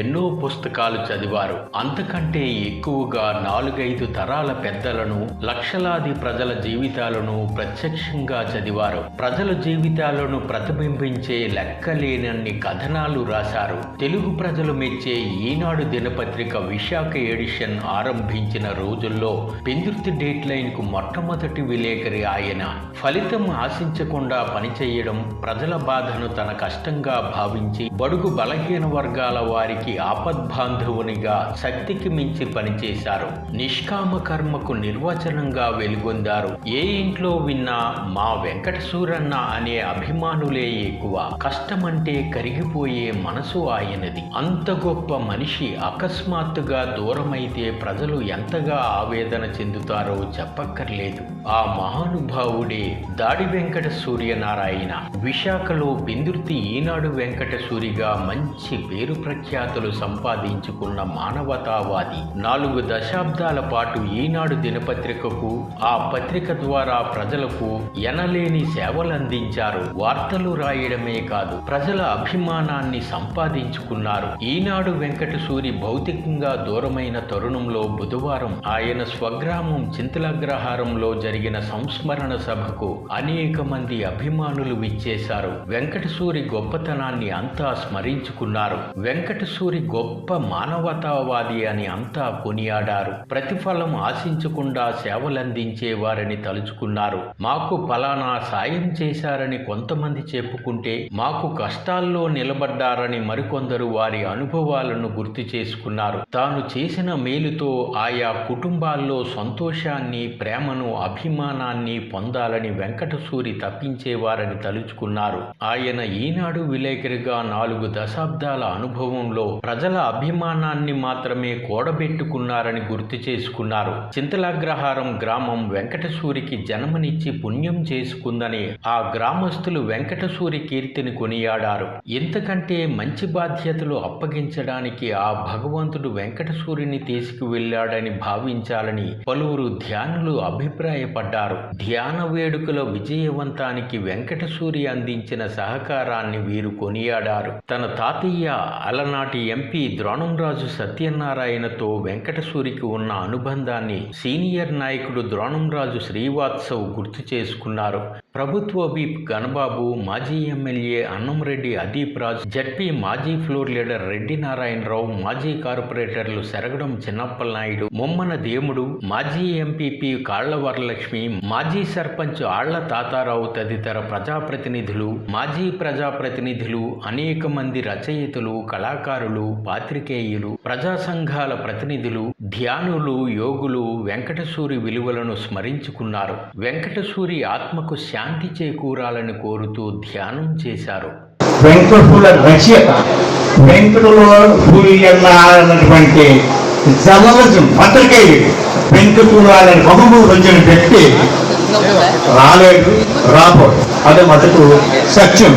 ఎన్నో పుస్తకాలు చదివారు. అంతకంటే ఎక్కువగా 4-5 తరాల పెద్దలను, లక్షలాది ప్రజల జీవితాలను ప్రత్యక్షంగా చదివారు. ప్రజల జీవితాలను ప్రతిబింబించే లెక్కలేనన్ని కథనాలు రాశారు. తెలుగు ప్రజలు మెచ్చే ఈనాడు దినపత్రిక విశాఖ ఎడిషన్ ఆరంభించిన రోజుల్లో పెందుర్తి డేట్ లైన్ కు మొట్టమొదటి విలేకరి ఆయన. ఫలితం ఆశించకుండా పనిచేయడం, ప్రజల బాధను తన కష్టంగా భావించి బడుగు బలహీన వర్గాల వారికి ఆపద్బాంధవునిగా శక్తికి మించి పనిచేశారు. నిష్కామ కర్మకు నిర్వచనంగా వెలుగొందారు. ఏ ఇంట్లో విన్నా మా వెంకట సూరన్న అనే అభిమానులే ఎక్కువ. కష్టమంటే కరిగిపోయే మనసు ఆయనది. అంత గొప్ప మనిషి అకస్మాత్తుగా దూరమైతే ప్రజలు ఎంతగా ఆవేదన చెందుతారో చెప్పక్కర్లేదు. ఆ మహానుభావుడే దాడి వెంకట సూర్యనారాయణ. విశాఖలో పెందుర్తి ఈనాడు వెంకట సూరిగా మంచి పేరు ప్రఖ్యాతులు సంపాదించుకున్న మానవతావాది. 4 దశాబ్దాల పాటు ఈనాడు దినపత్రికకు, ఆ పత్రిక ద్వారా ప్రజలకు ఎనలేని సేవలందించారు. వార్తలు రాయడమే కాదు, ప్రజల అభిమానాన్ని సంపాదించుకున్నారు. ఈనాడు వెంకట సూరి భౌతికంగా దూరమైన తరుణంలో బుధవారం ఆయన స్వగ్రామం చింతలగ్రహారంలో జరిగిన సంస్మరణ సభకు అనేక మంది అభిమానులు విచ్చేశారు. వెంకటసూరి గొప్పతనాన్ని అంతా స్మరించుకున్నారు. వెంకటసూరి గొప్ప మానవతావాది అని అంతా కొనియాడారు. ప్రతిఫలం ఆశించకుండా సేవలందించే వారిని తలుచుకున్నారు. మాకు ఫలానా సాయం చేశారని కొంతమంది చెప్పుకుంటే, మాకు కష్టాల్లో నిలబడ్డారని మరికొందరు వారి అనుభవాలను గుర్తు చేసుకున్నారు. తాను చేసిన మేలుతో ఆయా కుటుంబాల్లో సంతోషాన్ని, ప్రేమను, అభిమానాన్ని పొందాలని వెంకటసూరి తప్పించేవారని తలుచుకున్నారు. ఆయన ఈనాడు విలేకరిగా 4 దశాబ్దాల అనుభవంలో ప్రజల అభిమానాన్ని మాత్రమే కూడబెట్టుకున్నారని గుర్తు చేసుకున్నారు. చింతలగ్రహారం గ్రామం వెంకటసూరికి జన్మనిచ్చి పుణ్యం చేసుకుందని ఆ గ్రామస్తులు వెంకటసూరి కీర్తిని కొనియాడారు. ఇంతకంటే మంచి బాధ్యతలు అప్పగించడానికి ఆ భగవంతుడు వెంకటసూరిని తీసుకువెళ్లాడని భావించాలని పలువురు ధ్యానులు అభిప్రాయపడ్డారు. ధ్యాన వేడుకల విజయవంతానికి వెంకటసూరి అందించిన సహకారాన్ని వీరు కొనియాడారు. తన తాతయ్య అలనాటి ఎంపీ ద్రోణంరాజు సత్యనారాయణతో వెంకటసూరికి ఉన్న అనుబంధాన్ని సీనియర్ నాయకుడు ద్రోణంరాజు శ్రీవాత్సవ్ గుర్తు చేసుకున్నారు. ప్రభుత్వ విప్ గణబాబు, మాజీ ఎమ్మెల్యే అన్నంరెడ్డి అదీప్ రాజ్, జడ్పీ మాజీ ఫ్లోర్ లీడర్ రెడ్డి నారాయణరావు, మాజీ కార్పొరేటర్లు సెరగడం చిన్నప్పలనాయుడు, మొమ్మన దేముడు, మాజీ ఎంపీపీ కాళ్ల వరలక్ష్మి, మాజీ సర్పంచ్ ఆళ్ల తాతారావు తదితర ప్రజాప్రతినిధులు, మాజీ ప్రజాప్రతినిధులు, అనేక మంది రచయితలు, కళాకారులు, పాత్రికేయులు, ప్రజా సంఘాల ప్రతినిధులు, ధ్యానులు, యోగులు వెంకటసూరి విలువలను స్మరించుకున్నారు. వెంకటసూరి ఆత్మకు శాంతి చేకూరాలని కోరుతూ ధ్యానం చేశారు. వెంకటసూరి రచయిత వెంకటసూరి అన్నటువంటి జర్నలిజం పత్రికేయుడు వెంకటసూరి బహుమూలు వచ్చిన వ్యక్తి రాలేడు, రాబోడు. అదే మొదటి సత్యం.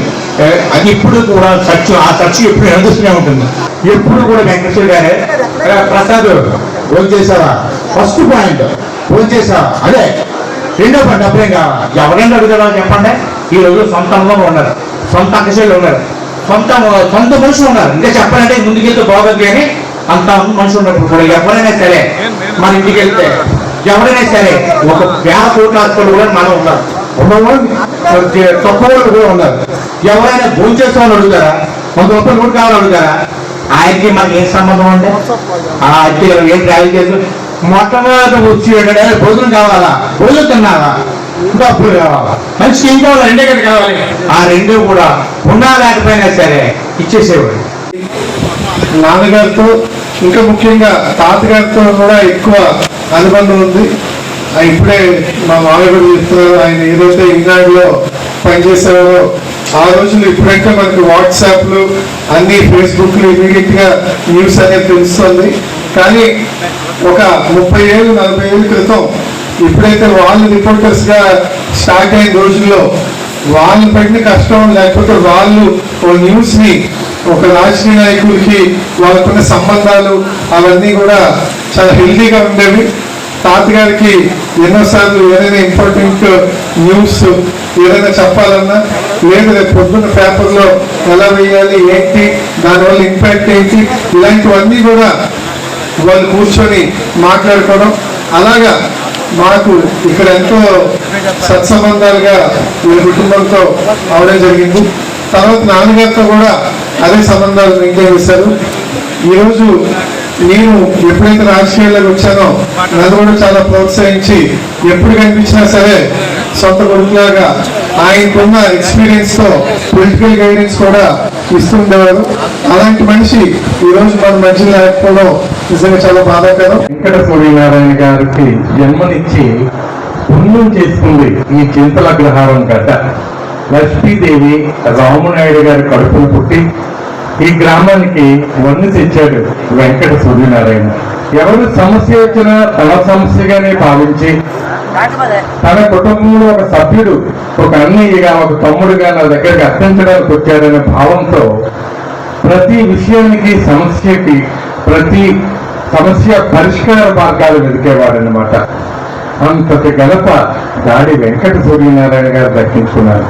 అది ఇప్పుడు కూడా సత్యం. ఆ సత్యం ఎప్పుడు ఎదుగుతూనే ఉంటుంది. ఎప్పుడు కూడా వెంకటసూరి గారే ప్రసాద్ ఫోన్ చేశావా, ఫస్ట్ పాయింట్ ఫోన్ చేశావా, అదే రెండో పాయింట్ అప్పుడేం కావాలా, ఎవరైనా అడుగుతారో చెప్పండి. ఈ రోజు సొంతంలో ఉన్నారు, సొంత అక్కశైలు ఉన్నారు, సొంత మనుషులు ఉన్నారు. ఇంకా చెప్పాలంటే ముందుకెళ్తే బాగోద్ది అని అంత మనుషులు ఉన్నప్పుడు కూడా ఎవరైనా సరే మన ఇంటికి వెళ్తే ఎవరైనా సరే ఒక 50 కోట్ల ఆస్తులు కూడా మనం ఉన్నారు, తక్కువ వాళ్ళు కూడా ఉన్నారు. ఎవరైనా భోజనం చేసుకోవాలని అడుగుతారా, 100 రూపాయలు కూడా కావాలని అడుగుతారా? ఆయనకి మనకి ఏం సంబంధం అంటే ఆ ఏం ట్రావెల్ చేసి మొట్టమొదటి వచ్చి భోజనం కావాలా, భోజనం తిన్నారా, ఇంకా అప్పుడు కావాలా, మంచి ఏం కావాలా, రెండే కదా కావాలి. ఆ రెండు కూడా ఉన్నా లేకపోయినా సరే ఇచ్చేసేవాడు. నాన్నగారితో ఇంకా ముఖ్యంగా తాతగారితో కూడా ఎక్కువ అనుబంధం ఉంది. ఇప్పుడే మా మామయ్య కూడా చెప్తున్నారు, ఆయన ఏదైతే ఈనాడులో పనిచేశారో ఆ రోజులు ఇప్పుడంటే మనకి వాట్సాప్లు అన్ని ఫేస్బుక్లు ఇమీడియట్ గా న్యూస్ అనేది తెలుస్తుంది. కానీ ఒక 30 ఏళ్ళు 40 ఏళ్ళ క్రితం ఇప్పుడైతే వాళ్ళు రిపోర్టర్స్ గా స్టార్ట్ అయిన రోజుల్లో వాళ్ళు పడిన కష్టం, లేకపోతే వాళ్ళు ఓ న్యూస్ ని ఒక రాజకీయ నాయకులకి వాళ్ళకున్న సంబంధాలు అవన్నీ కూడా చాలా హెల్తీగా ఉండేవి. తాతగారికి ఎన్నోసార్లు ఏదైనా ఇంపార్టెంట్ న్యూస్ ఏదైనా చెప్పాలన్నా, లేదు రేపు పొద్దున్న పేపర్లో ఎలా వేయాలి, ఏంటి దానివల్ల ఇంపాక్ట్ ఏంటి, ఇలాంటివన్నీ కూడా వాళ్ళు కూర్చొని మాట్లాడుకోవడం. అలాగా మాకు ఇక్కడ ఎంతో సత్సంబంధాలుగా వీళ్ళ కుటుంబంతో అవడం జరిగింది. తర్వాత నాన్నగారితో కూడా అదే సంబంధాలు మెయింటైన్ చేశారు. ఈరోజు నేను ఎప్పుడైతే రాజకీయాల్లోకి వచ్చానో నన్ను కూడా చాలా ప్రోత్సహించి ఎప్పుడు కనిపించినా సరే సొంత కొడుకులాగా ఆయనకున్న ఎక్స్పీరియన్స్ తో పొలిటికల్ గైడెన్స్ కూడా ఇస్తుండేవారు. అలాంటి మనిషి ఈ రోజు మన మధ్యలో లేకపోవడం నిజంగా చాలా బాధాకరం. వెంకట సూర్యనారాయణ గారికి జన్మనిచ్చి పుణ్యం చేసుకుంది ఈ చింతలగ్రహారం గడ్డ. లక్ష్మీదేవి రామనాయుడు గారి కడుపును పుట్టి ఈ గ్రామానికి వన్ను తెచ్చాడు వెంకట సూర్యనారాయణ. ఎవరు సమస్య వచ్చినా తన సమస్యగానే భావించి తన కుటుంబంలో ఒక సభ్యుడు, ఒక అన్నయ్యగా, ఒక తమ్ముడుగా నా దగ్గరికి అర్థించడానికి వచ్చాడనే భావంతో ప్రతి విషయానికి, సమస్యకి, ప్రతి సమస్య పరిష్కార మార్గాలు వెతికేవాడనమాట. అంతటి గలప దాడి వెంకట సూర్యనారాయణ గారు దక్కించుకున్నారు.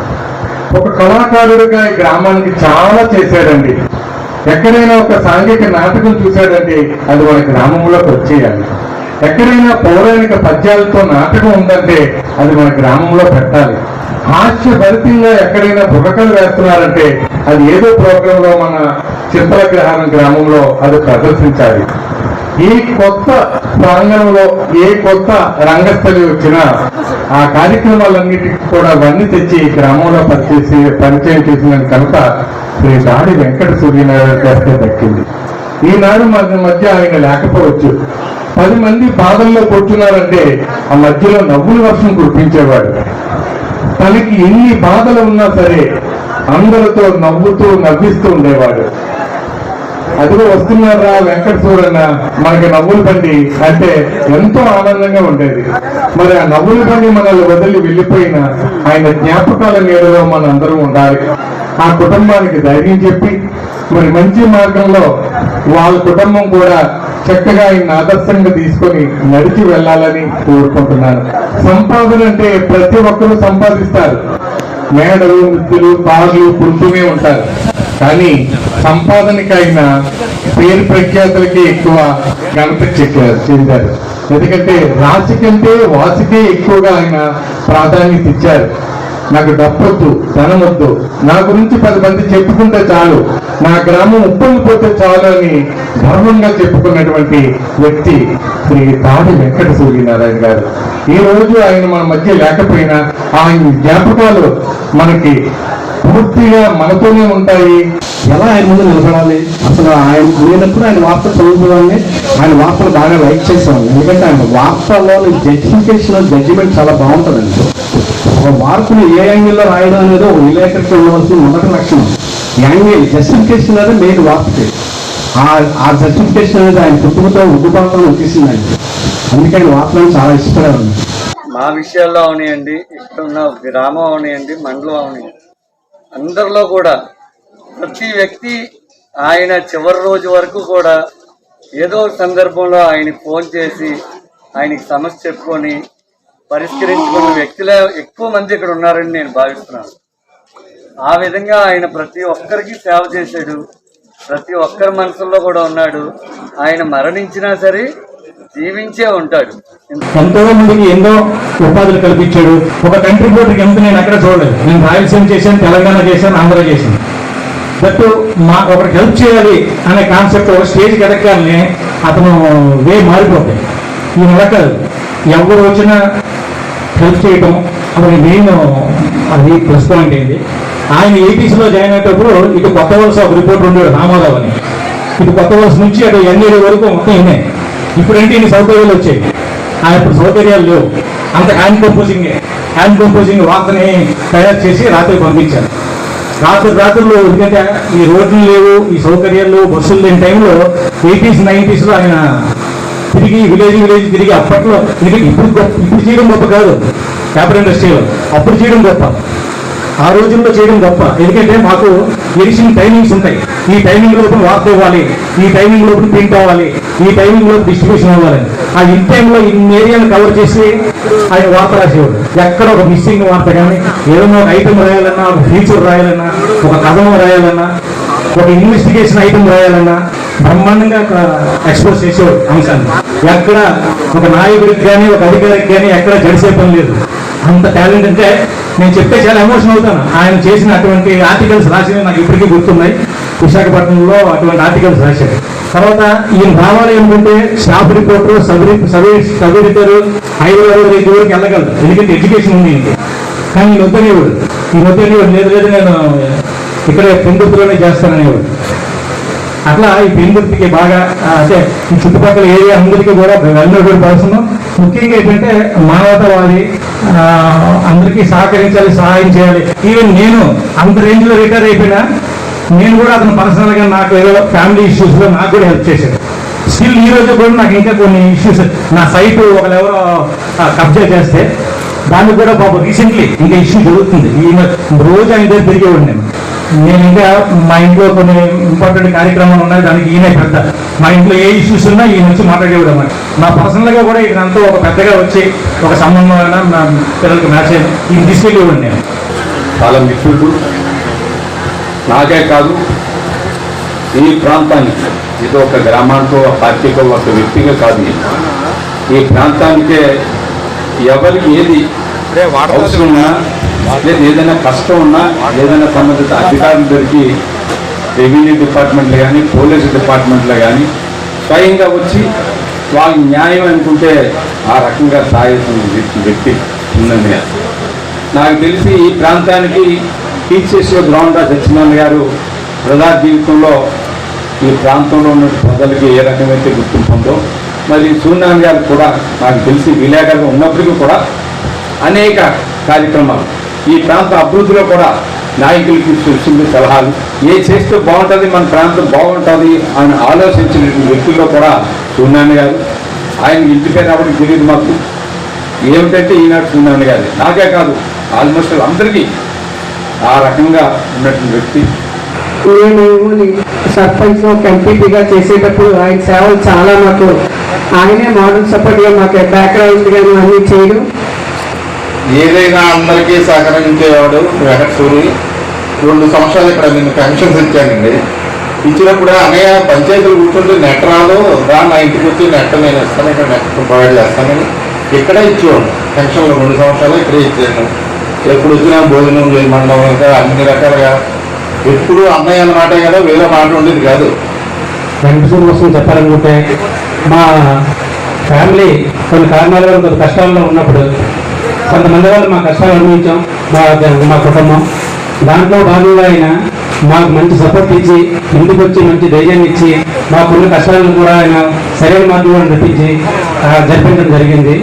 ఒక కళాకారుడిగా ఈ గ్రామానికి చాలా చేశాడండి. ఎక్కడైనా ఒక సాంఘిక నాటకం చూశాడంటే అది మన గ్రామంలోకి వచ్చేయాలి. ఎక్కడైనా పౌరాణిక పద్యాలతో నాటకం ఉందంటే అది మన గ్రామంలో పెట్టాలి. హాస్యభరితంగా ఎక్కడైనా బుర్రకలు వేస్తున్నారంటే అది ఏదో ప్రోగ్రామ్ లో మన చింతలగ్రహారం గ్రామంలో అది ప్రదర్శించాలి. ఈ కొత్త ప్రాంగణంలో ఏ కొత్త రంగస్థలి వచ్చినా ఆ కార్యక్రమాలన్నిటికీ కూడా వన్నీ తెచ్చి గ్రామంలో పరిచయం చేసిన కనుక శ్రీ దాడి వెంకట సూర్యనారాయణ గారికి దక్కింది. ఈనాడు మన మధ్య ఆయన లేకపోవచ్చు. 10 మంది బాధల్లో కూర్చున్నారంటే ఆ మధ్యలో నవ్వుల వర్షం కురిపించేవాడు. తనకి ఎన్ని బాధలు ఉన్నా సరే అందరితో నవ్వుతూ నవ్విస్తూ ఉండేవాడు. అదిగో వస్తున్నారా వెంకట సూరన్న మనకి నవ్వుల బండి అంటే ఎంతో ఆనందంగా ఉండేది. మరి ఆ నవ్వుల బండి మనల్ని వదిలి వెళ్ళిపోయిన ఆయన జ్ఞాపకాల నీడలో మనందరం ఉండాలి. ఆ కుటుంబానికి ధైర్యం చెప్పి మరి మంచి మార్గంలో వాళ్ళ కుటుంబం కూడా చక్కగా ఆయన ఆదర్శంగా తీసుకొని నడిచి వెళ్ళాలని కోరుకుంటున్నాను. సంపాదన అంటే ప్రతి ఒక్కరూ సంపాదిస్తారు. మేడలు, మిత్తులు, కార్లు పుడుతూనే ఉంటారు. కానీ సంపాదనకి ఆయన పేరు ప్రఖ్యాతులకి ఎక్కువ ఘనత చెందారు. ఎందుకంటే రాశి కంటే వాసికే ఎక్కువగా ఆయన ప్రాధాన్యత ఇచ్చారు. నాకు డబ్బొద్దు, ధనమొద్దు, నా గురించి 10 మంది చెప్పుకుంటే చాలు, నా గ్రామం ఉప్పొంగిపోతే చాలు అని గర్వంగా చెప్పుకున్నటువంటి వ్యక్తి శ్రీ దాడి వెంకట సూర్యనారాయణ గారు. ఈ రోజు ఆయన మన మధ్య లేకపోయినా ఆయన జ్ఞాపకాలు మనకి పూర్తిగా మనతోనే ఉంటాయి. ఎలా ఆయన ముందు నిలబడాలి, అసలు ఆయన లేనప్పుడు ఆయన వార్త చదువుకోవాలని ఆయన వార్తలు బాగా లైక్ చేసేవాళ్ళు. ఎందుకంటే ఆయన వార్తల్లో జడ్జిమెంట్ చాలా బాగుంటుందండి. ఒక వార్తను ఏ యాంగిల్లో రాయడం అనేది ఒక విలేకరికి ఉండవలసిన మొదటి లక్షణం. యాంగిల్ జస్టిఫికేషన్ అనేది మెయిన్ వార్తకి. ఆ జస్టిఫికేషన్ అనేది ఆయన పుట్టుకతో ఉద్దుపాలతో వచ్చేసిందండి. అందుకే ఆయన వార్తలను చాలా ఇష్టపడేవాళ్ళు. మా విషయాల్లో అవనియండి, ఇక్కడ ఉన్న గ్రామం అవనియండి, మండలం అవనియండి, అందరిలో కూడా ప్రతి వ్యక్తి ఆయన చివరి రోజు వరకు కూడా ఏదో సందర్భంలో ఆయనకి ఫోన్ చేసి ఆయనకి సమస్య చెప్పుకొని పరిష్కరించుకున్న వ్యక్తులే ఎక్కువ మంది ఇక్కడ ఉన్నారని నేను భావిస్తున్నాను. ఆ విధంగా ఆయన ప్రతి ఒక్కరికి సేవ చేశాడు. ప్రతి ఒక్కరి మనసుల్లో కూడా ఉన్నాడు. ఆయన మరణించినా సరే జీవించే ఉంటాడు. ఎంతో మందికి ఎన్నో ఉపాధులు కల్పించాడు. ఒక కంట్రిబ్యూటర్కి ఎంత నేను ఎక్కడ చూడలేదు. నేను రాయలసీమ చేశాను, తెలంగాణ చేశాను, ఆంధ్ర చేశాను. బట్ ఒకరికి హెల్ప్ చేయాలి అనే కాన్సెప్ట్ ఒక స్టేజ్కి ఎదగానే అతను మారిపోతాయి. ఈ నెలకాదు ఎవరు వచ్చినా హెల్ప్ చేయటం అతని మెయిన్ అది ప్లస్ పాయింట్ అయింది. ఆయన ఏపీసీలో జాయిన్ అయ్యేటప్పుడు ఇటు కొత్త వలస ఒక రిపోర్టర్ ఉండేవాడు రామారావు అని. ఇటు కొత్త వలస నుంచి అటు ఎన్ఏడి వరకు మొత్తం ఉన్నాయి. ఇప్పుడంటే ఇన్ని సౌకర్యాలు వచ్చాయి. ఆయన ఇప్పుడు సౌకర్యాలు లేవు. అంత హ్యాండ్ కంపోజింగ్ వార్తని తయారు చేసి రాత్రి పంపించారు. రాత్రులు ఎందుకంటే ఈ రోడ్లు లేవు, ఈ సౌకర్యాలు బస్సులు లేని టైంలో 80s 90s ఆయన తిరిగి విలేజ్ తిరిగి అప్పట్లో ఇప్పుడు చేయడం గొప్ప కాదు పేపర్ ఇండస్ట్రీలో, అప్పుడు చేయడం గొప్ప. ఆ రోజుల్లో చేయడం గొప్ప. ఎందుకంటే మాకు ఎడిషన్ టైమింగ్స్ ఉంటాయి. ఈ టైమింగ్ లోపల వార్త ఇవ్వాలి, ఈ టైమింగ్ లోపల ప్రింట్ అవ్వాలి, ఈ టైమింగ్ లోపల డిస్ట్రిబ్యూషన్ అవ్వాలి. ఆ ఇన్ టైంలో ఇన్ని ఏరియాను కవర్ చేసి ఆయన వార్త రాసేవాడు. ఎక్కడ ఒక మిస్సింగ్ వార్త కానీ, ఏదైనా ఒక ఐటమ్ రాయాలన్నా, ఒక ఫీచర్ రాయాలన్నా, ఒక కథనం రాయాలన్నా, ఒక ఇన్వెస్టిగేషన్ ఐటమ్ రాయాలన్నా బ్రహ్మాండంగా అక్కడ ఎక్స్పోజ్ చేసేవాడు అంశాన్ని. ఎక్కడ ఒక నాయకుడికి కానీ, ఒక అధికారికి కానీ ఎక్కడ జడిసే పని లేదు. అంత టాలెంట్. అంటే నేను చెప్తే చాలా ఎమోషన్ అవుతాను. ఆయన చేసిన అటువంటి ఆర్టికల్స్ రాసినవి నాకు ఇప్పటికీ గుర్తున్నాయి. విశాఖపట్నంలో అటువంటి ఆర్టికల్స్ రాశాడు. తర్వాత ఈయన రావాలి అనుకుంటే staff reporter, sub editor, Hyderabad వరకు వెళ్ళగలరు. ఎందుకంటే ఎడ్యుకేషన్ ఉంది ఇంటి. కానీ ఈయన వద్దనేవాడు. లేదు నేను ఇక్కడే పెందుర్తిలోనే చేస్తాననేవాడు. అట్లా ఈ పెందుర్తికి బాగా అంటే ఈ చుట్టుపక్కల ఏరియా అందరికీ కూడా వెళ్ళినటువంటి పర్సన్. ముఖ్యంగా ఏంటంటే మానవతావాది, అందరికీ సహకరించాలి, సహాయం చేయాలి. ఈవెన్ నేను అంత రేంజ్లో రిటైర్ అయిపోయినా నేను కూడా అతను పర్సనల్గా నాకు ఏదో ఫ్యామిలీ ఇష్యూస్లో నాకు కూడా హెల్ప్ చేశాడు. స్టిల్ ఈ రోజు కూడా నాకు ఇంకా కొన్ని ఇష్యూస్, నా సైట్ ఒకరెవరో కబ్జా చేస్తే దానికి కూడా బాబు రీసెంట్లీ ఇంకా ఇష్యూ జరుగుతుంది. ఈయన రోజు ఆయన దగ్గర తిరిగేవాడు. నేను ఇంకా మా ఇంట్లో కొన్ని ఇంపార్టెంట్ కార్యక్రమాలు ఉన్నాయి, దానికి ఈయన పెద్ద. మా ఇంట్లో ఏ ఇష్యూస్ ఉన్నా ఈయన వచ్చి మాట్లాడేవాడు అన్నమాట. నా పర్సనల్గా కూడా ఇదంతా ఒక పెద్దగా వచ్చి ఒక సంబంధం అయినా నా పిల్లలకి మ్యాచ్ అయ్యి ఈయన తీసుకెళ్ళేవాడు. నేను చాలా మిత్రుడు, నాకే కాదు ఈ ప్రాంతానికి, ఇది ఒక గ్రామానికో, ఒక పార్టీకో, ఒక వ్యక్తిగా కాదు, ఈ ప్రాంతానికే ఎవరికి ఏది అవసరం ఉన్నా, లేదా ఏదైనా కష్టం ఉన్నా, ఏదైనా సంబంధిత అధికారులు దొరికి రెవెన్యూ డిపార్ట్మెంట్లో కానీ, పోలీసు డిపార్ట్మెంట్లో కానీ స్వయంగా వచ్చి వాళ్ళు న్యాయం అనుకుంటే ఆ రకంగా సాయం వ్యక్తి ఉందని నాకు తెలిసి ఈ ప్రాంతానికి టీచర్స్ గ్రౌండ్ సత్యనారాయణ గారు ప్రజా జీవితంలో ఈ ప్రాంతంలో ఉన్న ప్రజలకి ఏ రకమైతే గుర్తింపు ఉందో, మరి సూర్యనారాయణ గారు కూడా నాకు తెలిసి విలేకరుగా ఉన్నప్పటికీ కూడా అనేక కార్యక్రమాలు ఈ ప్రాంత అభివృద్ధిలో కూడా నాయకులకి సూచించే సలహాలు, ఏ చేస్తే బాగుంటుంది, మన ప్రాంతం బాగుంటుంది అని ఆలోచించిన వ్యక్తుల్లో కూడా సూర్యనారాయణ గారు. ఆయన ఇంటి పేరు రావడం తెలియదు మాకు, ఏమిటంటే ఈనాడు సూర్యనారాయణ గారు. నాకే కాదు, ఆల్మోస్ట్ అందరికీ ఆ రకంగా ఉన్నటువంటి వ్యక్తి. నేను సర్పంచ్ ఎంపీపీగా చేసేటప్పుడు ఆయన సేవలు చాలా మాకు ఆయనే మోడల్ సపోర్ట్గా మాకు బ్యాక్గ్రౌండ్ కానీ అన్నీ చేయడం. ఏదైనా అందరికీ సహకరించేవాడు వెంకటసూరి. 2 సంవత్సరాలు ఇక్కడ నేను పెన్షన్స్ ఇచ్చానండి. ఇచ్చినప్పుడు అన్నయ్య పంచాయతీలు కూర్చుంటే నెట్ రాదు రా, నా ఇంటికి వచ్చి నెట్ నేను ఇస్తాను, ఇక్కడ నెట్ ప్రొవైడ్ చేస్తానని ఇక్కడే ఇచ్చేవాడు. పెన్షన్లు 2 సంవత్సరాలు ఇక్కడే ఇచ్చాను. ఎప్పుడు వచ్చినా భోజనం చేయమండం, ఇంకా అన్ని రకాలుగా ఎప్పుడు అన్నయ్య అన్నమాటే కదా, వేరే మాట ఉండేది కాదు. వెంకటేశ్వర కోసం చెప్పాలనుకుంటే మా ఫ్యామిలీ కొన్ని కారణాల వల్ల కొంత కష్టాల్లో ఉన్నప్పుడు కొంతమంది వాళ్ళు మా కష్టాలు అనుభవించాం, మా కుటుంబం. దాంట్లో భాగంగా ఆయన మాకు మంచి సపోర్ట్ ఇచ్చి, ఇంటికి వచ్చి మంచి ధైర్యాన్ని ఇచ్చి, మాకున్న కష్టాలను కూడా ఆయన సరైన మార్గంలో నడిపించి జరిపించడం జరిగింది.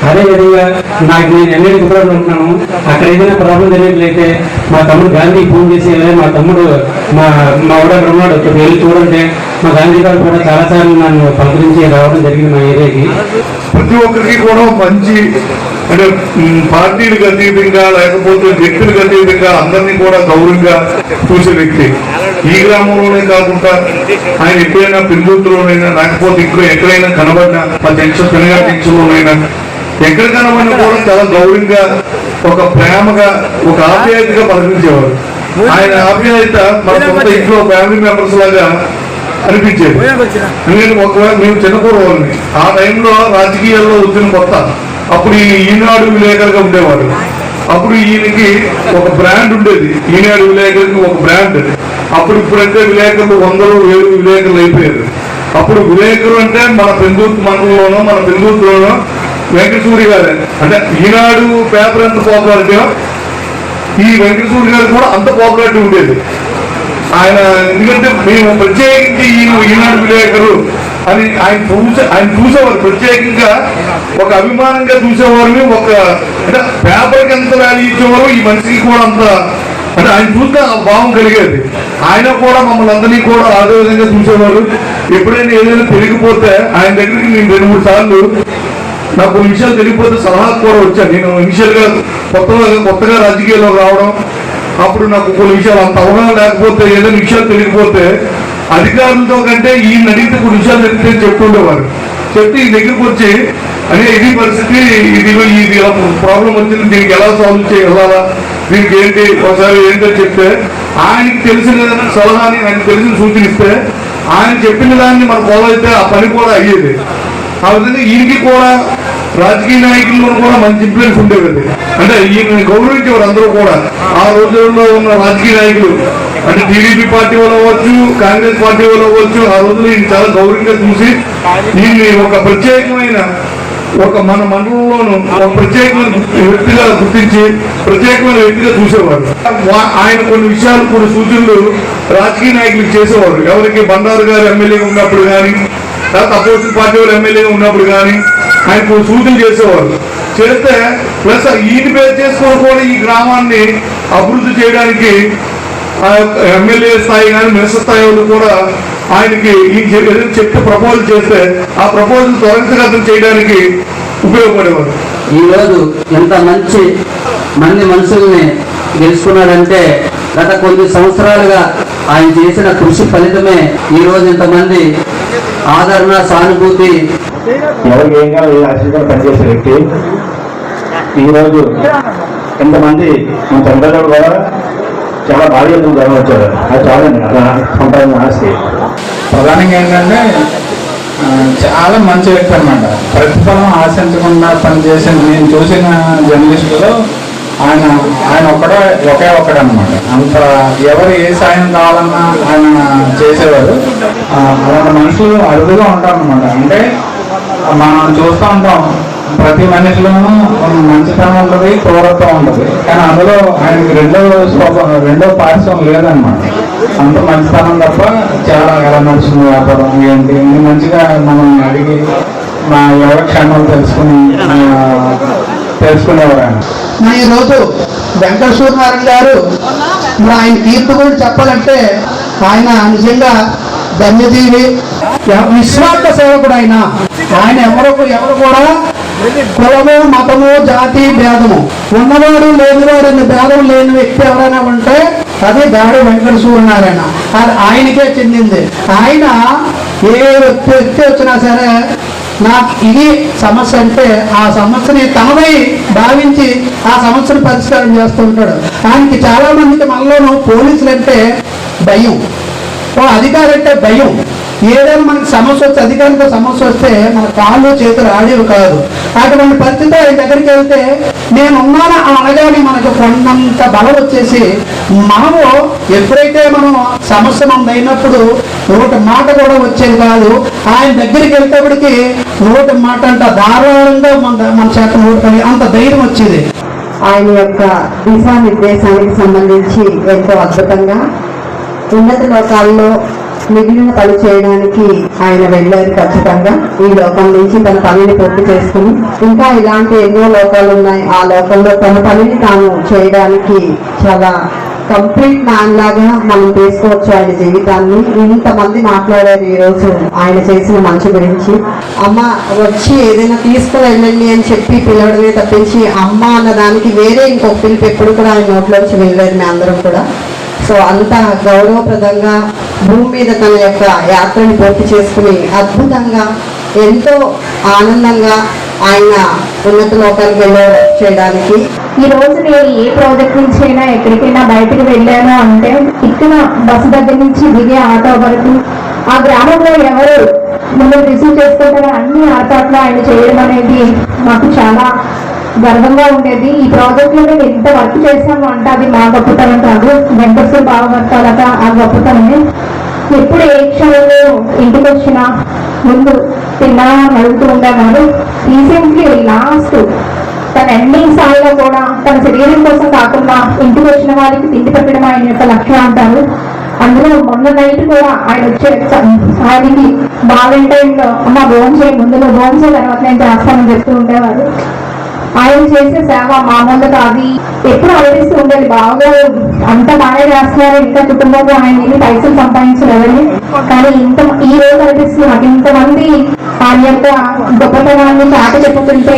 అదేవిధంగా నాకు నేను ఎన్నడూ కూడా ఉంటున్నాను, అక్కడ ఏదైనా ప్రాబ్లం జరిగినట్లయితే మా తమ్ముడు గాంధీ ఫోన్ చేసి, మా తమ్ముడు మా ఊడక్కడ ఉన్నాడు, ఇక్కడ వెళ్ళి చూడంటే మా గాంధీ గారు కూడా చాలాసార్లు నన్ను పలకరించి రావడం జరిగింది మా ఏరియాకి. ప్రతి ఒక్కరికి కూడా మంచి అంటే పార్టీలకు అతీతంగా లేకపోతే వ్యక్తులకు అతీతంగా అందరినీ కూడా గౌరవంగా చూసే వ్యక్తి. ఈ గ్రామంలోనే కాకుండా ఆయన ఎప్పుడైనా పెందుర్తిలోనైనా లేకపోతే ఇక్కడ ఎక్కడైనా కనబడినా మా జంక్షన్ పెనగా జంక్షన్లోనైనా ఎక్కడ కనబడినా కూడా చాలా గౌరవంగా, ఒక ప్రేమగా, ఒక ఆప్యాయతగా పలకరించేవారు. ఆయన ఆప్యాయత మన సొంత ఇంట్లో ఫ్యామిలీ మెంబర్స్ లాగా అనిపించేది. నేను ఒకవేళ మేము చిన్నకూరవాళ్ళని ఆ టైంలో రాజకీయాల్లో వచ్చిన కొత్త, అప్పుడు ఈనాడు విలేకరుగా ఉండేవాడు. అప్పుడు ఈయనకి ఒక బ్రాండ్ ఉండేది, ఈనాడు విలేకరుకి ఒక బ్రాండ్. అప్పుడు ఇప్పుడంటే విలేకరులు 100,000 విలేకరులు అయిపోయారు. అప్పుడు విలేకరు అంటే మన పెందుర్తి మండలంలోనో మన పెందుర్తిలోనో వెంకటసూరి గారే. అంటే ఈనాడు పేపర్ ఎంత పాపులారిటీ, ఈ వెంకటసూరి గారు కూడా అంత పాపులారిటీ ఉండేది. ఆయన ఎందుకంటే మేము ప్రత్యేకించి ఈనాడు విలేకరు అని ఆయన చూసేవారు, ప్రత్యేకంగా ఒక అభిమానంగా చూసేవారు. ఒక అంటే పేపర్కి ఎంత వాల్యూ ఇచ్చేవారు, ఈ మనిషికి కూడా అంత అంటే ఆయన చూస్తే భావం కలిగేది. ఆయన కూడా మమ్మల్ని అందరినీ కూడా అదే విధంగా చూసేవారు. ఎప్పుడైనా ఏదైనా తెలియకపోతే ఆయన దగ్గరికి నేను 2-3 సార్లు నాకు కొన్ని విషయాలు తెలియకపోతే సలహా కూడా వచ్చాను. నేను ఇనిషియల్గా కొత్తగా రాజకీయాల్లో రావడం, అప్పుడు నాకు కొన్ని విషయాలు అంత అవగాహన లేకపోతే ఏదైనా విషయాలు తెలియకపోతే అధికారులతో కంటే ఈయన అడిగితే కొన్ని విషయాలు తెలిస్తే చెప్తుండేవారు. చెప్తే ఈ దగ్గరకు వచ్చి అనే ఇది పరిస్థితి, ఇది ప్రాబ్లం వచ్చింది, దీనికి ఎలా సాల్వ్ చేయాలా, దీనికి ఏంటి ఒకసారి ఏంటని చెప్తే ఆయనకి తెలిసిన సలహాని ఆయనకు తెలిసిన సూచనిస్తే ఆయన చెప్పిన దాన్ని మనం ఫాలో అయితే ఆ పని కూడా అయ్యేది. ఆ విధంగా ఈయనకి కూడా రాజకీయ నాయకుల్లో కూడా మంచి ఇన్ఫ్లుయెన్స్ ఉండేది. అంటే ఈయన గౌరవించేవారు అందరూ కూడా. ఆ రోజుల్లో ఉన్న రాజకీయ నాయకులు అంటే టీడీపీ పార్టీ వాళ్ళు అవ్వచ్చు, కాంగ్రెస్ పార్టీ వాళ్ళు అవ్వచ్చు, ఆ రోజుల్లో ఈయన చాలా గౌరవంగా చూసి ఈయన్ని ఒక ప్రత్యేకమైన మన మండలంలోనూ ఒక ప్రత్యేకమైన వ్యక్తిగా గుర్తించి ప్రత్యేకమైన వ్యక్తిగా చూసేవారు. ఆయన కొన్ని విషయాలు కొన్ని సూచనలు రాజకీయ నాయకులకు చేసేవారు. ఎవరికి బండారు గారు ఎమ్మెల్యేగా ఉన్నప్పుడు కానీ, తర్వాత అపోజిషన్ పార్టీ వాళ్ళు ఎమ్మెల్యేగా ఉన్నప్పుడు కానీ ఆయన కొన్ని సూచనలు చేసేవారు. చేస్తే ప్లస్ ఈయన పేరు చేసుకొని కూడా ఈ గ్రామాన్ని అభివృద్ధి చేయడానికి ఎమ్మెల్యే స్థాయి కానీ మినిస్టర్ స్థాయి వాళ్ళు కూడా ఆయనకి ఈ చెప్తే ప్రపోజల్ చేస్తే ఆ ప్రపోజల్ త్వరితగతం చేయడానికి ఉపయోగపడేవారు. ఈరోజు ఎంత మంది మనుషుల్ని గెలుచుకున్నాడంటే గత కొన్ని సంవత్సరాలుగా ఆయన చేసిన కృషి ఫలితమే ఈరోజు ఇంతమంది ఆదరణ, సానుభూతి. ఎవరికి ఏం కాదు ఆశీర్వాదం పనిచేసే వ్యక్తి ఈరోజు ఎంతమంది మన చంద్రబాబు కూడా చాలా బాధ్యతలు జరగవచ్చారు. అది చాలండి అలా సంపాదన ఆస్తి. ప్రధానంగా ఏంటంటే చాలా మంచి వ్యక్తి అన్నమాట. ప్రతిఫలం ఆశించకుండా పనిచేసిన నేను చూసిన జర్నలిస్టులో ఆయన ఒకే ఒక్కడనమాట. అంత ఎవరు ఏ సాయం కావాలన్నా ఆయన చేసేవారు. అలాంటి మనుషులు అరుదుగా ఉంటారన్నమాట. అంటే మనం చూస్తూ ఉంటాం ప్రతి మనిషిలోనూ మంచితనం ఉంటుంది, క్రూరత్వం ఉంటుంది. కానీ అందులో ఆయనకి రెండో పార్శ్వం లేదనమాట. అంత మంచితనం తప్ప చాలా ఎలా నడుస్తుంది వ్యాపారం ఏంటి ఇన్ని మంచిగా మనం అడిగి మా యోగక్షేమాలు తెలుసుకునేవారు ఆయన. ఈరోజు వెంకట సూర్యనారాయణ గారు ఆయన కీర్తి గురించి చెప్పాలంటే ఆయన నిజంగా ధన్యజీవి, నిస్వార్థ సేవకుడు. ఆయన ఎవరు కూడా కులము, మతము, జాతి భేదము ఉన్నవాడు లేనివాడు అనే భేదం లేని వ్యక్తి ఎవరైనా ఉంటే అది గాడి వెంకట సూర్యనారాయణ. అది ఆయనకే చెందింది. ఆయన ఏ వ్యక్తి వచ్చినా సరే నాకు ఇది సమస్య అంటే ఆ సమస్యని తనపై భావించి ఆ సమస్యను పరిష్కారం చేస్తూ ఉంటాడు. ఆయనకి చాలా మందికి మనలోనూ పోలీసులు అంటే భయం, అధికారి అంటే భయం. ఏదైనా మనకి సమస్య వస్తే, అధికారితో సమస్య వస్తే మన కాళ్ళు చేతులు ఆడేవి కాదు. అటువంటి పరిస్థితి ఆయన దగ్గరికి వెళ్తే నేనున్నాను అనగానే మనకు కొండంత బలం వచ్చేసి మనము ఎప్పుడైతే మనం సమస్య మనది అయినప్పుడు నోటి మాట కూడా వచ్చేది కాదు. ఆయన దగ్గరికి వెళ్తేప్పటికి నోటి మాట అంట ధారాళంగా మన చేత నోటి అంత ధైర్యం వచ్చేది. ఆయన యొక్క దిశానిర్దేశానికి సంబంధించి ఎంతో అద్భుతంగా ఉన్నత లోకాల్లో మిగిలిన పని చేయడానికి ఆయన వెళ్ళారు. ఖచ్చితంగా ఈ లోకం నుంచి తన పనిని పూర్తి చేసుకుని ఇంకా ఇలాంటి ఎన్నో లోకాలు ఉన్నాయి. ఆ లోకంలో తన పనిని తాను చేయడానికి చాలా కంప్లీట్ మ్యాన్ లాగా మనం తీసుకోవచ్చు ఆయన జీవితాన్ని. ఇంతమంది మాట్లాడారు ఈరోజు ఆయన చేసిన మంచి గురించి. అమ్మ వచ్చి ఏదైనా తీసుకుని వెళ్ళండి అని చెప్పి పిలవడమే తప్పించి అమ్మ అన్నదానికి వేరే ఇంకొక పిలుపు ఎప్పుడు కూడా ఆయన నోట్లోంచి వెళ్ళలేదు మీ అందరం కూడా. సో అంత గౌరవప్రదంగా భూమి మీద తన యొక్క యాత్రని పూర్తి చేసుకుని అద్భుతంగా ఎంతో ఆనందంగా ఆయన ఉన్నత లోకాలకు చేయడానికి. ఈ రోజు నేను ఏ ప్రాజెక్ట్ నుంచి అయినా ఎక్కడికైనా బయటకు వెళ్ళాను అంటే ఇక్కడ బస్సు దగ్గర నుంచి దిగే ఆటో వరకు ఆ గ్రామంలో ఎవరు మిమ్మల్ని రిసీవ్ చేసుకుంటారో అన్ని ఏర్పాట్లు ఆయన చేయడం అనేది మాకు చాలా గర్వంగా ఉండేది. ఈ ప్రాజెక్ట్ లో మేము ఎంత వర్క్ చేసాము అంటే అది మా గొప్పతనం కాదు, వెంకటేశ్వర బావవర్తాలట ఆ గొప్పతనమే. ఎప్పుడు ఏ క్షణంలో ఇంటికి వచ్చినా ముందు తిన్నా అడుగుతూ ఉండేవారు. రీసెంట్లీ లాస్ట్ తన ఎండింగ్ స్థాయిలో కూడా తన శరీరం కోసం కాకుండా ఇంటికి వచ్చిన వారికి తిండి పెట్టడం ఆయన యొక్క లక్ష్యం అంటారు. అందులో మొన్న నైట్ కూడా ఆయన వచ్చే ఆయనకి బాగుంటాయిలో అమ్మ భోంచే ముందు భోంచే తర్వాత నేను చేస్తానని చెప్తూ ఉండేవారు. ఆయన చేసే సేవ మామూలుగా కాదు, ఎప్పుడు ఆలోచిస్తూ ఉండేది బాగా అంత బాగా చేస్తున్నారు, ఇంత కుటుంబంలో ఆయన ఎన్ని పైసలు సంపాదించలేదని. కానీ ఈ రోజు అనిపిస్తుంది నాకు ఇంతమంది ఆయన యొక్క గొప్పతనాన్ని చాటి చెప్పుతుంటే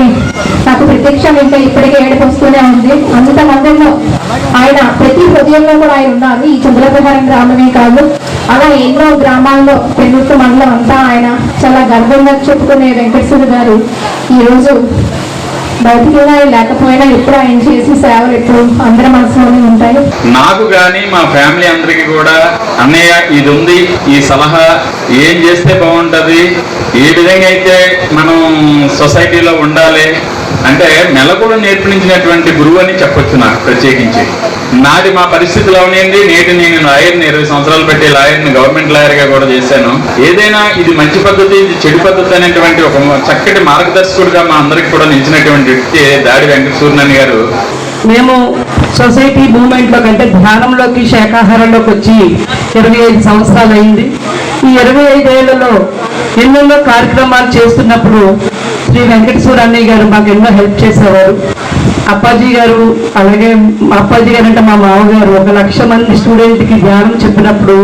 నాకు ప్రత్యక్ష ఇంకా ఇప్పటికే ఏడుపు వస్తూనే ఉంది. అంతమందిలో ఆయన ప్రతి హృదయంలో కూడా ఆయన ఉన్నారు. ఈ చంద్రప్రహారం గ్రామమే కాదు, అలా ఎన్నో గ్రామాల్లో పెన్నుర్తి మండలం అంతా ఆయన చాలా గర్వంగా చెప్పుకునే వెంకటేశ్వర గారు ఈరోజు బయటికి లేకపోయినా ఎప్పుడు ఆయన చేసి సేవలు ఎప్పుడు అందరి మనసులోనే ఉంటాయి. నాకు కానీ మా ఫ్యామిలీ అందరికీ కూడా అన్నయ్య ఇది ఉంది, ఈ సలహా ఏం చేస్తే బాగుంటుంది, ఏ విధంగా అయితే మనం సొసైటీలో ఉండాలి అంటే మెలకువలు నేర్పించినటువంటి గురువు అని చెప్పొచ్చు. నాకు ప్రత్యేకించి నాది మా పరిస్థితిలో ఉండింది. నేటి నేను లాయర్ని 20 సంవత్సరాలు పెట్టి లాయర్ని గవర్నమెంట్ లాయర్గా కూడా చేశాను. ఏదైనా ఇది మంచి పద్ధతి, ఇది చెడు పద్ధతి అనేటువంటి ఒక చక్కటి మార్గదర్శకుడిగా మా అందరికి కూడా నిలిచినటువంటి వ్యక్తి దాడి వెంకటసూర్యనారాయణ గారు. మేము సొసైటీ మూవ్మెంట్లో కంటే ధ్యానంలోకి శాఖాహారంలోకి వచ్చి 25 సంవత్సరాలు అయింది. ఈ 25 ఏళ్లలో ఎన్నెన్నో కార్యక్రమాలు చేస్తున్నప్పుడు శ్రీ వెంకటేశ్వర అన్నయ్య గారు మాకు ఎన్నో హెల్ప్ చేసేవారు. అప్పాజీ గారు, అలాగే అప్పాజీ గారు అంటే మా మామగారు 1,00,000 మంది స్టూడెంట్కి ధ్యానం చెప్పినప్పుడు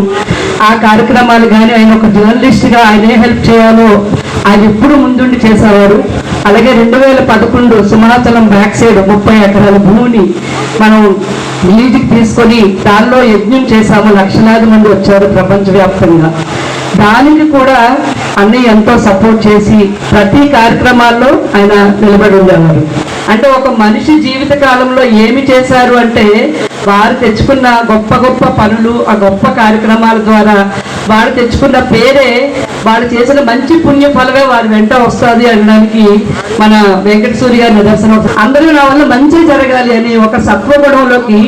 ఆ కార్యక్రమాలు కానీ ఆయన ఒక జర్నలిస్ట్గా ఆయన ఏ హెల్ప్ చేయాలో ఆయన ఎప్పుడు ముందుండి చేసేవారు. అలాగే 2011 సింహాచలం బ్యాక్ సైడ్ 30 ఎకరాల భూమిని మనం లీజుకి తీసుకొని దానిలో యజ్ఞం చేశాము. లక్షలాది మంది వచ్చారు ప్రపంచవ్యాప్తంగా. దానికి కూడా అన్నయ్య ఎంతో సపోర్ట్ చేసి ప్రతి కార్యక్రమాల్లో ఆయన నిలబడి ఉండేవారు. అంటే ఒక మనిషి జీవిత కాలంలో ఏమి చేశారు అంటే వారు తెచ్చుకున్న గొప్ప గొప్ప పనులు, ఆ గొప్ప కార్యక్రమాల ద్వారా వారు తెచ్చుకున్న పేరే, వారు చేసిన మంచి పుణ్య ఫలమే వారి వెంట వస్తుంది అనడానికి మన వెంకటసూరి గారి నిదర్శనం. అందరూ నా వల్ల మంచి జరగాలి అని ఒక సత్వగుణంలోకి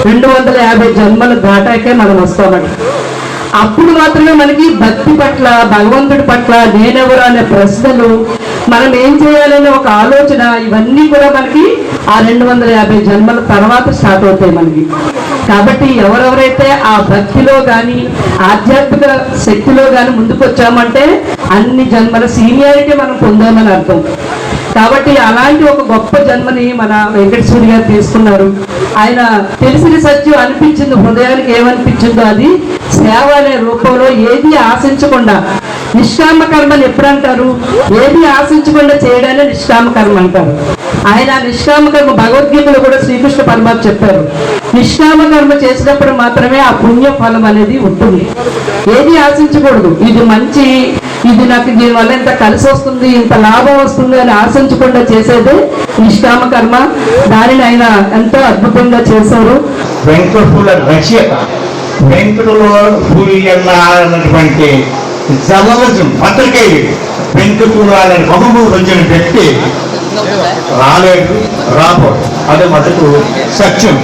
250 జన్మలు దాటాకే మనం వస్తామండి. అప్పుడు మాత్రమే మనకి భక్తి పట్ల, భగవంతుడి పట్ల నేనెవరు అనే ప్రశ్నలు, మనం ఏం చేయాలనే ఒక ఆలోచన, ఇవన్నీ కూడా మనకి ఆ 250 జన్మల తర్వాత స్టార్ట్ అవుతాయి మనకి. కాబట్టి ఎవరెవరైతే ఆ భక్తిలో కానీ ఆధ్యాత్మిక శక్తిలో కానీ ముందుకు వచ్చామంటే అన్ని జన్మల సీనియారిటీ మనం పొందామని అర్థం. కాబట్టి అలాంటి ఒక గొప్ప జన్మని మన వెంకటేశ్వరి గారు తీసుకున్నారు. ఆయన తెలిసిన సత్యం అనిపించింది, హృదయానికి ఏమనిపించిందో అది సేవ అనే రూపంలో ఏది ఆశించకుండా, నిష్కామ కర్మని ఎప్పుడు అంటారు, ఏది ఆశించకుండా చేయడాన్ని నిష్కామ కర్మ అంటారు. ఆయన నిష్కామ కర్మ భగవద్గీతలో కూడా శ్రీకృష్ణ పరమాత్మ చెప్పారు. నిష్కామ కర్మ చేసినప్పుడు మాత్రమే ఆ పుణ్య ఫలం అనేది ఉంటుంది. ఏది ఆశించకూడదు, ఇది మంచి, ఇది నాకు దీనివల్ల ఇంత కలిసి వస్తుంది, ఇంత లాభం వస్తుంది అని ఆశించకుండా చేసేది నిష్కామ కర్మ. దానిని ఆయన ఎంతో అద్భుతంగా చేశారు. వెంకటపుల రచయిత వెంకటలో అన్నటువంటి జర్నలిజం పత్రికేయుడు వెంకటపురాలని బహుమూలు వచ్చిన వ్యక్తి రాలేడు, రాబోడు. అది మొదటి సత్యం.